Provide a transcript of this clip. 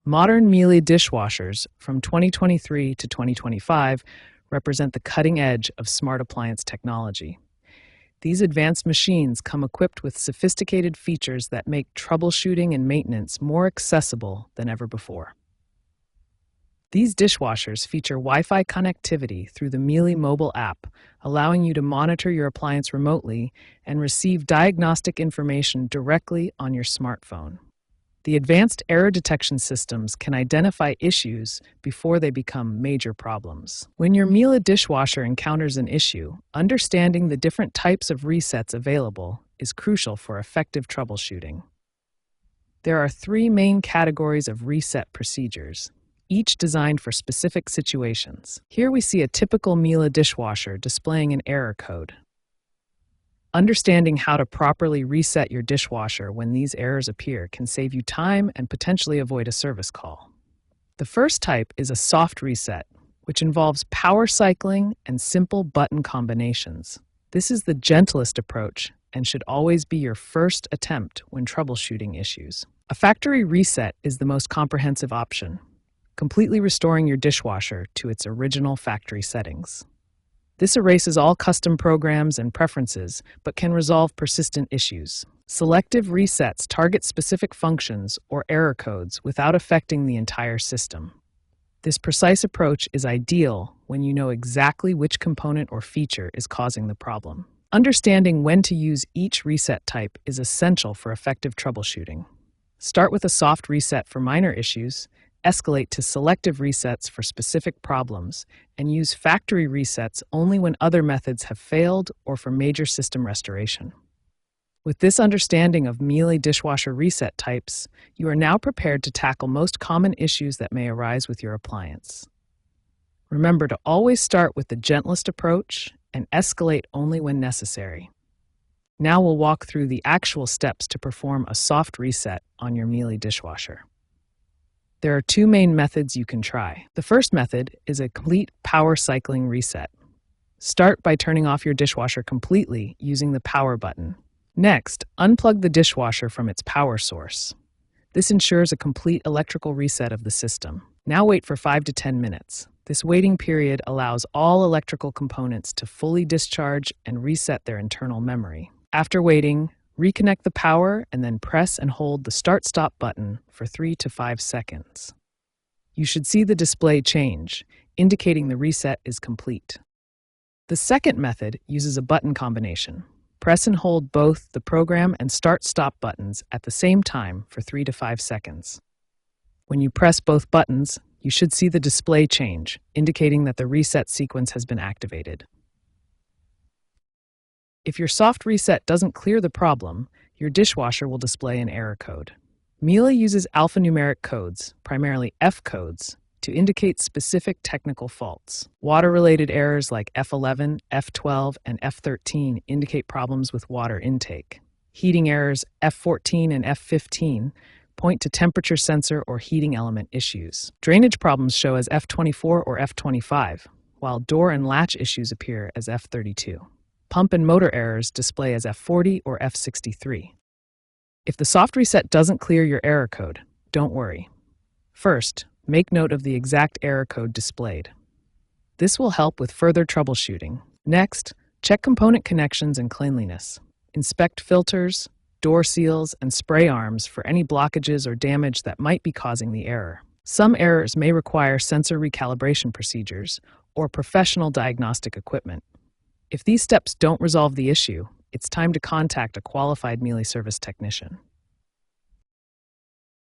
Modern Miele dishwashers from 2023 to 2025 represent the cutting edge of smart appliance technology. These advanced machines come equipped with sophisticated features that make troubleshooting and maintenance more accessible than ever before. These dishwashers feature Wi-Fi connectivity through the Miele mobile app, allowing you to monitor your appliance remotely and receive diagnostic information directly on your smartphone. The advanced error detection systems can identify issues before they become major problems. When your Miele dishwasher encounters an issue, understanding the different types of resets available is crucial for effective troubleshooting. There are three main categories of reset procedures, each designed for specific situations. Here we see a typical Miele dishwasher displaying an error code. Understanding how to properly reset your dishwasher when these errors appear can save you time and potentially avoid a service call. The first type is a soft reset, which involves power cycling and simple button combinations. This is the gentlest approach and should always be your first attempt when troubleshooting issues. A factory reset is the most comprehensive option, completely restoring your dishwasher to its original factory settings. This erases all custom programs and preferences, but can resolve persistent issues. Selective resets target specific functions or error codes without affecting the entire system. This precise approach is ideal when you know exactly which component or feature is causing the problem. Understanding when to use each reset type is essential for effective troubleshooting. Start with a soft reset for minor issues, escalate to selective resets for specific problems, and use factory resets only when other methods have failed or for major system restoration. With this understanding of Miele dishwasher reset types, you are now prepared to tackle most common issues that may arise with your appliance. Remember to always start with the gentlest approach and escalate only when necessary. Now we'll walk through the actual steps to perform a soft reset on your Miele dishwasher. There are two main methods you can try. The first method is a complete power cycling reset. Start by turning off your dishwasher completely using the power button. Next, unplug the dishwasher from its power source. This ensures a complete electrical reset of the system. Now wait for 5 to 10 minutes. This waiting period allows all electrical components to fully discharge and reset their internal memory. After waiting, reconnect the power and then press and hold the Start-Stop button for 3 to 5 seconds. You should see the display change, indicating the reset is complete. The second method uses a button combination. Press and hold both the Program and Start-Stop buttons at the same time for 3 to 5 seconds. When you press both buttons, you should see the display change, indicating that the reset sequence has been activated. If your soft reset doesn't clear the problem, your dishwasher will display an error code. Miele uses alphanumeric codes, primarily F codes, to indicate specific technical faults. Water-related errors like F11, F12, and F13 indicate problems with water intake. Heating errors F14 and F15 point to temperature sensor or heating element issues. Drainage problems show as F24 or F25, while door and latch issues appear as F32. Pump and motor errors display as F40 or F63. If the soft reset doesn't clear your error code, don't worry. First, make note of the exact error code displayed. This will help with further troubleshooting. Next, check component connections and cleanliness. Inspect filters, door seals, and spray arms for any blockages or damage that might be causing the error. Some errors may require sensor recalibration procedures or professional diagnostic equipment. If these steps don't resolve the issue, it's time to contact a qualified Miele service technician.